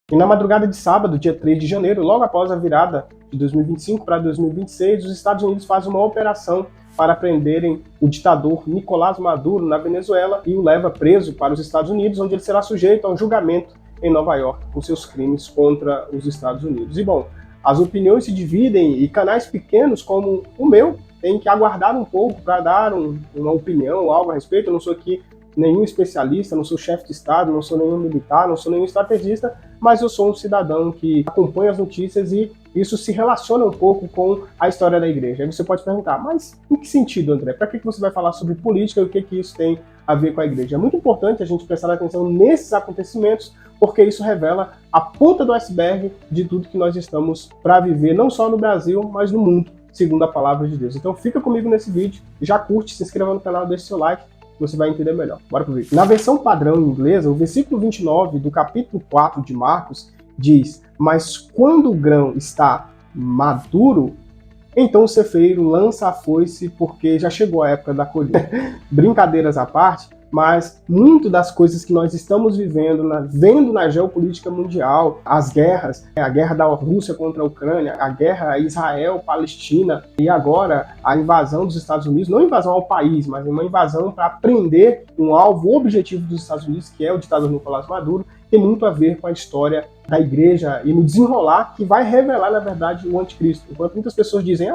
E na madrugada de sábado, dia 3 de janeiro, logo após a virada de 2025 para 2026, os Estados Unidos fazem uma operação para prenderem o ditador Nicolás Maduro na Venezuela e o leva preso para os Estados Unidos, onde ele será sujeito a um julgamento em Nova York por seus crimes contra os Estados Unidos. E bom, as opiniões se dividem e canais pequenos como o meu têm que aguardar um pouco para dar uma opinião, algo a respeito. Eu não sou aqui nenhum especialista, não sou chefe de Estado, não sou nenhum militar, não sou nenhum estrategista, mas eu sou um cidadão que acompanha as notícias e isso se relaciona um pouco com a história da igreja. Aí você pode perguntar, mas em que sentido, André? Para que você vai falar sobre política e o que isso tem a ver com a igreja? É muito importante a gente prestar atenção nesses acontecimentos, porque isso revela a ponta do iceberg de tudo que nós estamos para viver, não só no Brasil, mas no mundo, segundo a palavra de Deus. Então fica comigo nesse vídeo, já curte, se inscreva no canal, deixe seu like, você vai entender melhor. Bora pro vídeo. Na versão padrão inglesa, o versículo 29 do capítulo 4 de Marcos diz: mas quando o grão está maduro, então o cefeiro lança a foice, porque já chegou a época da colheita. Brincadeiras à parte, mas muito das coisas que nós estamos vendo na geopolítica mundial, as guerras, a guerra da Rússia contra a Ucrânia, a guerra Israel-Palestina e agora a invasão dos Estados Unidos, não invasão ao país, mas uma invasão para prender um alvo objetivo dos Estados Unidos, que é o ditador Nicolás Maduro, tem muito a ver com a história da igreja e no desenrolar que vai revelar, na verdade, o anticristo. Enquanto muitas pessoas dizem,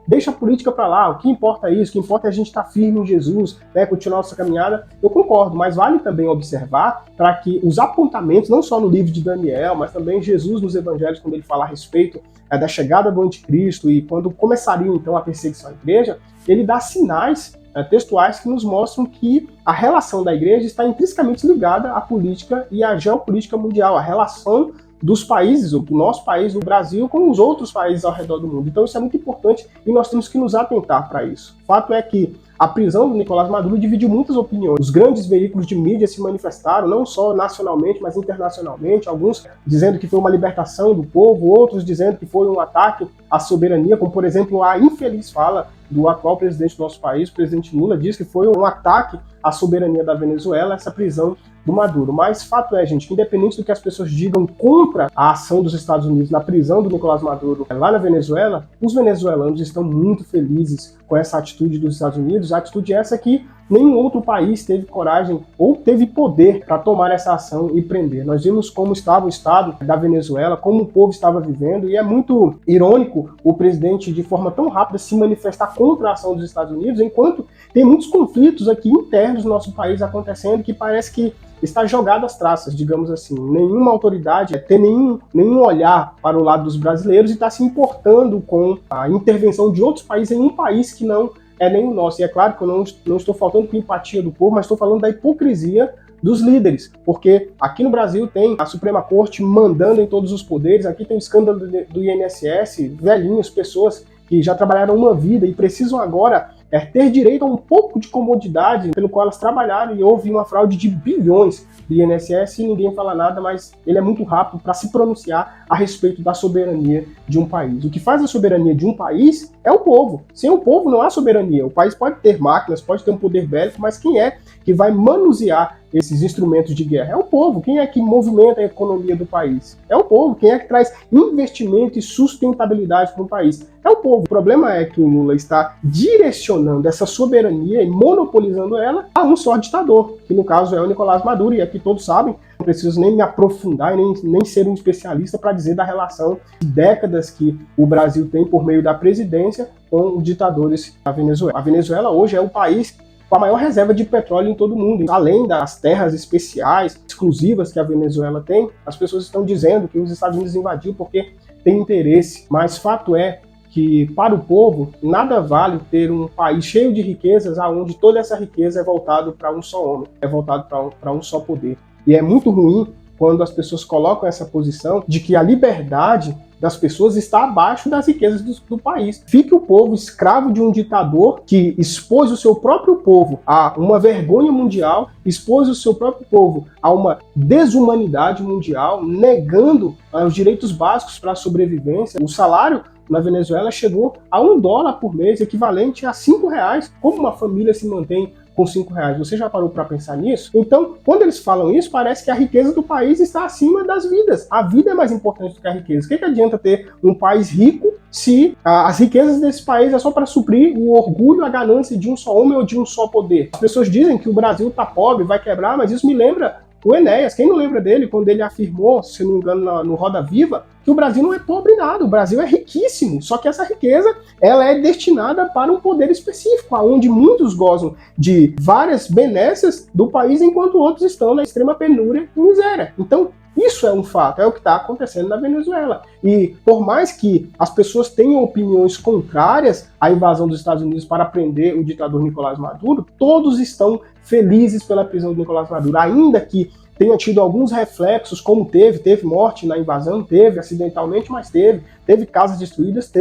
deixa a política para lá, o que importa é isso, o que importa é a gente estar firme em Jesus, né, continuar nossa caminhada, eu concordo, mas vale também observar para que os apontamentos, não só no livro de Daniel, mas também Jesus nos evangelhos, quando ele fala a respeito da chegada do anticristo e quando começaria então a perseguição à igreja, ele dá sinais textuais que nos mostram que a relação da igreja está intrinsecamente ligada à política e à geopolítica mundial, a relação dos países, do nosso país, do Brasil, com os outros países ao redor do mundo. Então isso é muito importante e nós temos que nos atentar para isso. O fato é que a prisão do Nicolás Maduro dividiu muitas opiniões. Os grandes veículos de mídia se manifestaram, não só nacionalmente, mas internacionalmente, alguns dizendo que foi uma libertação do povo, outros dizendo que foi um ataque à soberania, como por exemplo a infeliz fala do atual presidente do nosso país, o presidente Lula, diz que foi um ataque à soberania da Venezuela, essa prisão do Maduro. Mas fato é, gente, que independente do que as pessoas digam contra a ação dos Estados Unidos na prisão do Nicolás Maduro lá na Venezuela, os venezuelanos estão muito felizes com essa atitude dos Estados Unidos, a atitude essa que nenhum outro país teve coragem ou teve poder para tomar essa ação e prender. Nós vimos como estava o estado da Venezuela, como o povo estava vivendo, e é muito irônico o presidente, de forma tão rápida, se manifestar contra a ação dos Estados Unidos, enquanto tem muitos conflitos aqui internos do nosso país acontecendo que parece que está jogado às traças, digamos assim. Nenhuma autoridade tem nenhum olhar para o lado dos brasileiros e está se importando com a intervenção de outros países em um país que não é nem o nosso. E é claro que eu não estou faltando com empatia do povo, mas estou falando da hipocrisia dos líderes, porque aqui no Brasil tem a Suprema Corte mandando em todos os poderes, aqui tem o escândalo do INSS, velhinhos, pessoas que já trabalharam uma vida e precisam agora ter direito a um pouco de comodidade pelo qual elas trabalharam, e houve uma fraude de bilhões do INSS e ninguém fala nada, mas ele é muito rápido para se pronunciar a respeito da soberania de um país. O que faz a soberania de um país é o povo. Sem o povo não há soberania. O país pode ter máquinas, pode ter um poder bélico, mas quem é que vai manusear esses instrumentos de guerra? É o povo. Quem é que movimenta a economia do país? É o povo. Quem é que traz investimento e sustentabilidade para o país? É o povo. O problema é que o Lula está direcionando essa soberania e monopolizando ela a um só ditador, que no caso é o Nicolás Maduro, e aqui todos sabem, não preciso nem me aprofundar e nem ser um especialista para dizer da relação de décadas que o Brasil tem por meio da presidência com os ditadores da Venezuela. A Venezuela hoje é o país com a maior reserva de petróleo em todo o mundo. Além das terras especiais, exclusivas que a Venezuela tem, as pessoas estão dizendo que os Estados Unidos invadiu porque tem interesse, mas fato é que para o povo nada vale ter um país cheio de riquezas onde toda essa riqueza é voltada para um só homem, é voltado para um só poder. E é muito ruim quando as pessoas colocam essa posição de que a liberdade das pessoas está abaixo das riquezas do país. Fique o povo escravo de um ditador que expôs o seu próprio povo a uma vergonha mundial, expôs o seu próprio povo a uma desumanidade mundial, negando os direitos básicos para a sobrevivência. O salário na Venezuela chegou a $1 por mês, equivalente a R$5. Como uma família se mantém com R$ 5. Você já parou para pensar nisso? Então, quando eles falam isso, parece que a riqueza do país está acima das vidas. A vida é mais importante do que a riqueza. O que adianta ter um país rico se as riquezas desse país é só para suprir o orgulho, a ganância de um só homem ou de um só poder? As pessoas dizem que o Brasil está pobre, vai quebrar, mas isso me lembra o Enéas. Quem não lembra dele quando ele afirmou, se não me engano, no Roda Viva, que o Brasil não é pobre nada, o Brasil é riquíssimo, só que essa riqueza ela é destinada para um poder específico, onde muitos gozam de várias benécias do país, enquanto outros estão na extrema penúria e miséria. Então, isso é um fato, é o que está acontecendo na Venezuela. E por mais que as pessoas tenham opiniões contrárias à invasão dos Estados Unidos para prender o ditador Nicolás Maduro, todos estão felizes pela prisão de Nicolás Maduro, ainda que tenha tido alguns reflexos, como teve morte na invasão, teve acidentalmente, mas teve casas destruídas,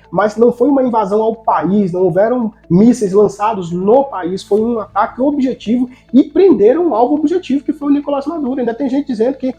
mas não foi uma invasão ao país, não houveram mísseis lançados no país, foi um ataque objetivo e prenderam um alvo objetivo, que foi o Nicolás Maduro. Ainda tem gente dizendo que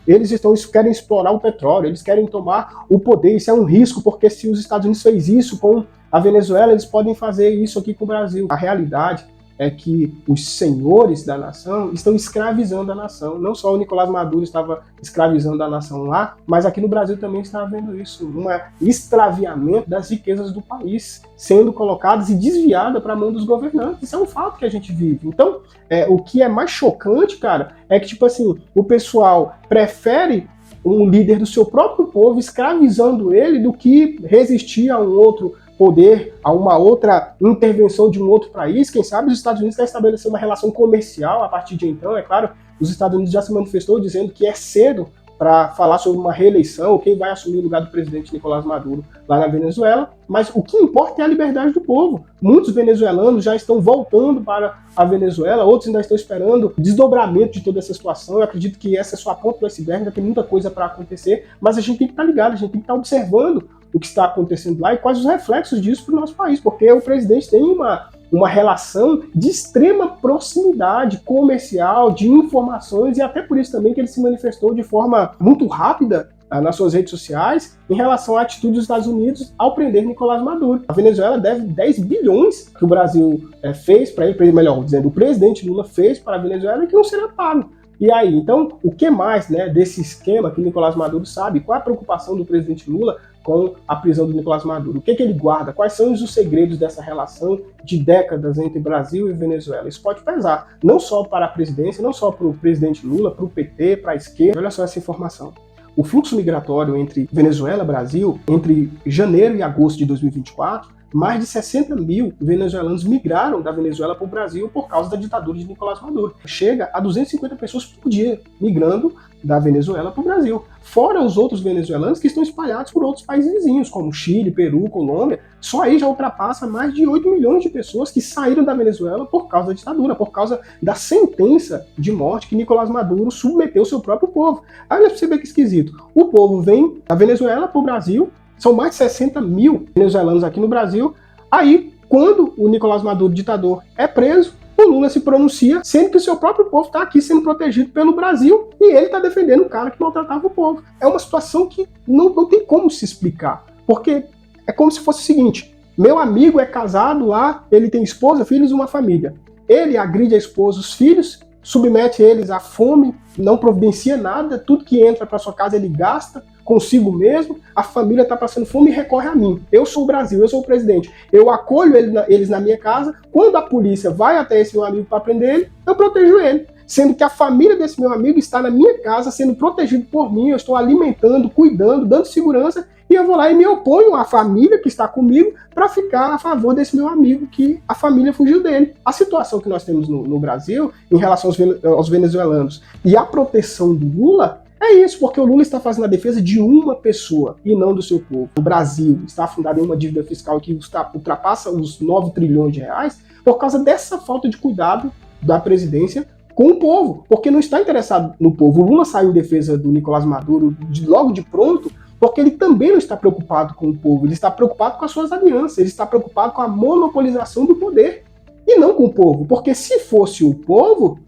eles querem explorar o petróleo, eles querem tomar o poder, isso é um risco, porque se os Estados Unidos fez isso com a Venezuela, eles podem fazer isso aqui com o Brasil. A realidade é que os senhores da nação estão escravizando a nação. Não só o Nicolás Maduro estava escravizando a nação lá, mas aqui no Brasil também está havendo isso, um extraviamento das riquezas do país, sendo colocadas e desviadas para a mão dos governantes. Isso é um fato que a gente vive. Então, o que é mais chocante, cara, é que, tipo assim, o pessoal prefere um líder do seu próprio povo escravizando ele do que resistir a um outro poder, a uma outra intervenção de um outro país. Quem sabe os Estados Unidos querem estabelecer uma relação comercial a partir de então. É claro, os Estados Unidos já se manifestou dizendo que é cedo para falar sobre uma reeleição, quem vai assumir o lugar do presidente Nicolás Maduro lá na Venezuela, mas o que importa é a liberdade do povo. Muitos venezuelanos já estão voltando para a Venezuela, outros ainda estão esperando o desdobramento de toda essa situação. Eu acredito que essa é só a ponta do iceberg, ainda tem muita coisa para acontecer, mas a gente tem que estar ligado, a gente tem que estar observando o que está acontecendo lá e quais os reflexos disso para o nosso país, porque o presidente tem uma relação de extrema proximidade comercial, de informações, e até por isso também que ele se manifestou de forma muito rápida nas suas redes sociais em relação à atitude dos Estados Unidos ao prender Nicolás Maduro. A Venezuela deve 10 bilhões que o Brasil fez para ele, melhor dizendo, o presidente Lula fez para a Venezuela e que não será pago. E aí, então, o que mais desse esquema que Nicolás Maduro sabe? Qual a preocupação do presidente Lula com a prisão do Nicolás Maduro? O que ele guarda? Quais são os segredos dessa relação de décadas entre Brasil e Venezuela? Isso pode pesar, não só para a presidência, não só para o presidente Lula, para o PT, para a esquerda. Olha só essa informação. O fluxo migratório entre Venezuela e Brasil, entre janeiro e agosto de 2024, mais de 60 mil venezuelanos migraram da Venezuela para o Brasil por causa da ditadura de Nicolás Maduro. Chega a 250 pessoas por dia migrando da Venezuela para o Brasil. Fora os outros venezuelanos que estão espalhados por outros países vizinhos, como Chile, Peru, Colômbia. Só aí já ultrapassa mais de 8 milhões de pessoas que saíram da Venezuela por causa da ditadura, por causa da sentença de morte que Nicolás Maduro submeteu ao seu próprio povo. Aí olha para você ver que esquisito. O povo vem da Venezuela para o Brasil, são mais de 60 mil venezuelanos aqui no Brasil. Aí, quando o Nicolás Maduro, ditador, é preso, o Lula se pronuncia, sendo que o seu próprio povo está aqui sendo protegido pelo Brasil e ele está defendendo o cara que maltratava o povo. É uma situação que não tem como se explicar, porque é como se fosse o seguinte: meu amigo é casado lá, ele tem esposa, filhos e uma família. Ele agride a esposa, os filhos, submete eles à fome, não providencia nada, tudo que entra para sua casa ele gasta consigo mesmo, a família está passando fome e recorre a mim. Eu sou o Brasil, eu sou o presidente. Eu acolho eles na minha casa, quando a polícia vai até esse meu amigo para prender ele, eu protejo ele. Sendo que a família desse meu amigo está na minha casa, sendo protegido por mim, eu estou alimentando, cuidando, dando segurança, e eu vou lá e me oponho à família que está comigo para ficar a favor desse meu amigo que a família fugiu dele. A situação que nós temos no Brasil, em relação aos venezuelanos e a proteção do Lula, é isso, porque o Lula está fazendo a defesa de uma pessoa e não do seu povo. O Brasil está afundado em uma dívida fiscal que ultrapassa os 9 trilhões de reais por causa dessa falta de cuidado da presidência com o povo, porque não está interessado no povo. O Lula saiu em defesa do Nicolás Maduro logo de pronto, porque ele também não está preocupado com o povo, ele está preocupado com as suas alianças, ele está preocupado com a monopolização do poder e não com o povo, porque se fosse o povo,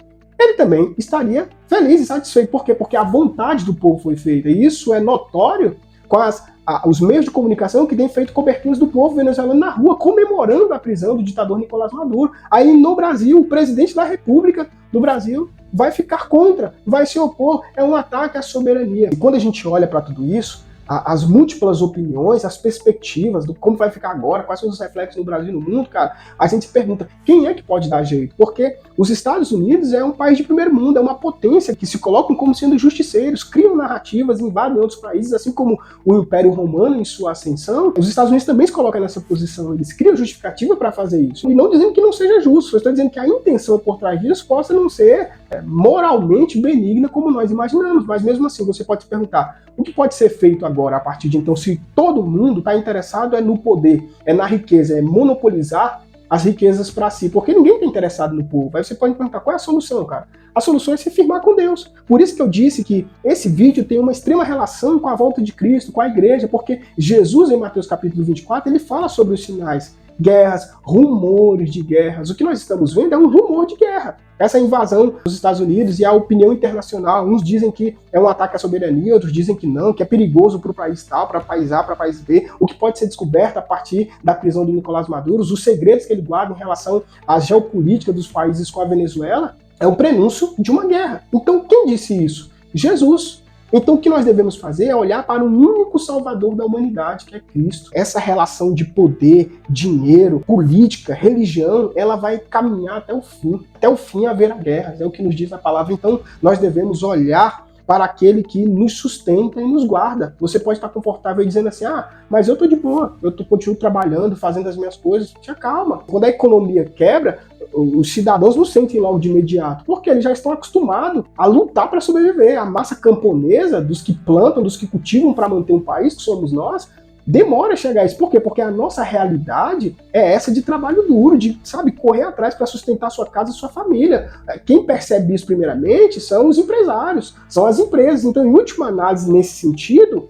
ele também estaria feliz e satisfeito. Por quê? Porque a vontade do povo foi feita. E isso é notório com os meios de comunicação que têm feito coberturas do povo venezuelano na rua, comemorando a prisão do ditador Nicolás Maduro. Aí no Brasil, o presidente da República do Brasil vai ficar contra, vai se opor, é um ataque à soberania. E quando a gente olha para tudo isso, as múltiplas opiniões, as perspectivas do como vai ficar agora, quais são os reflexos no Brasil e no mundo, cara, a gente se pergunta, quem é que pode dar jeito? Porque os Estados Unidos é um país de primeiro mundo, é uma potência que se colocam como sendo justiceiros, criam narrativas, invadem outros países, assim como o Império Romano em sua ascensão, os Estados Unidos também se colocam nessa posição, eles criam justificativa para fazer isso. E não dizendo que não seja justo, eu estou dizendo que a intenção por trás disso possa não ser moralmente benigna como nós imaginamos, mas mesmo assim você pode se perguntar, o que pode ser feito agora a partir de então, se todo mundo está interessado no poder, na riqueza, monopolizar as riquezas para si, porque ninguém está interessado no povo. Aí você pode perguntar, qual é a solução, cara? A solução é se firmar com Deus. Por isso que eu disse que esse vídeo tem uma extrema relação com a volta de Cristo, com a igreja, porque Jesus, em Mateus capítulo 24, ele fala sobre os sinais, guerras, rumores de guerras. O que nós estamos vendo é um rumor de guerra. Essa invasão dos Estados Unidos e a opinião internacional, uns dizem que é um ataque à soberania, outros dizem que não, que é perigoso para o país tal, para país A, para país B, o que pode ser descoberto a partir da prisão do Nicolás Maduro, os segredos que ele guarda em relação à geopolítica dos países com a Venezuela, é o prenúncio de uma guerra. Então, quem disse isso? Jesus. Então, o que nós devemos fazer é olhar para o único salvador da humanidade, que é Cristo. Essa relação de poder, dinheiro, política, religião, ela vai caminhar até o fim. Até o fim haverá guerras, é o que nos diz a palavra. Então, nós devemos olhar para aquele que nos sustenta e nos guarda. Você pode estar confortável dizendo assim, mas eu estou de boa, continuo trabalhando, fazendo as minhas coisas. Tinha calma. Quando a economia quebra, os cidadãos não sentem logo de imediato, porque eles já estão acostumados a lutar para sobreviver. A massa camponesa, dos que plantam, dos que cultivam para manter um país, que somos nós, demora a chegar a isso. Por quê? Porque a nossa realidade é essa de trabalho duro, de, correr atrás para sustentar sua casa e sua família. Quem percebe isso primeiramente são os empresários, são as empresas. Então, em última análise, nesse sentido,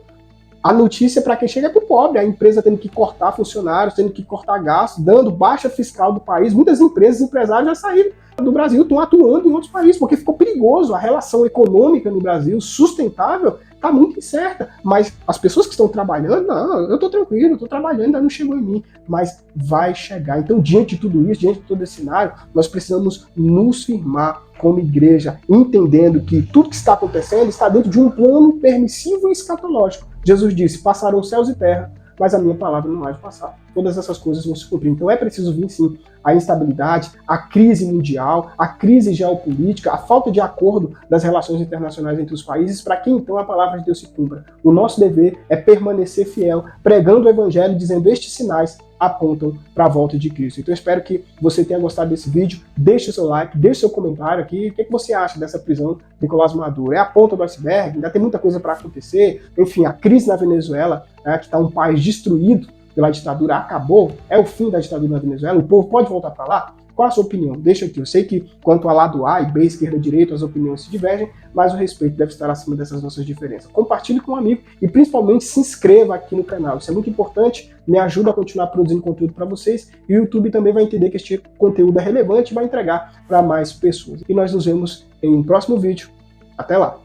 a notícia para quem chega é para o pobre, a empresa tendo que cortar funcionários, tendo que cortar gastos, dando baixa fiscal do país. Muitas empresas e empresários já saíram do Brasil, estão atuando em outros países, porque ficou perigoso. A relação econômica no Brasil, sustentável, está muito incerta. Mas as pessoas que estão trabalhando, não, eu estou tranquilo, estou trabalhando, ainda não chegou em mim. Mas vai chegar. Então, diante de tudo isso, diante de todo esse cenário, nós precisamos nos firmar como igreja, entendendo que tudo que está acontecendo está dentro de um plano permissivo e escatológico. Jesus disse, passarão céus e terra, mas a minha palavra não há de passar. Todas essas coisas vão se cumprir. Então é preciso vir, sim, a instabilidade, a crise mundial, a crise geopolítica, a falta de acordo das relações internacionais entre os países, para que então a palavra de Deus se cumpra. O nosso dever é permanecer fiel, pregando o evangelho, dizendo estes sinais apontam para a volta de Cristo. Então eu espero que você tenha gostado desse vídeo. Deixe o seu like, deixe o seu comentário aqui. O que você acha dessa prisão de Nicolás Maduro? É a ponta do iceberg? Ainda tem muita coisa para acontecer? Enfim, a crise na Venezuela, que está um país destruído pela ditadura, acabou? É o fim da ditadura na Venezuela? O povo pode voltar para lá? Qual a sua opinião? Deixa aqui. Eu sei que quanto a lado A e B, esquerda e direita, as opiniões se divergem, mas o respeito deve estar acima dessas nossas diferenças. Compartilhe com um amigo e principalmente se inscreva aqui no canal. Isso é muito importante, me ajuda a continuar produzindo conteúdo para vocês e o YouTube também vai entender que este conteúdo é relevante e vai entregar para mais pessoas. E nós nos vemos em um próximo vídeo. Até lá!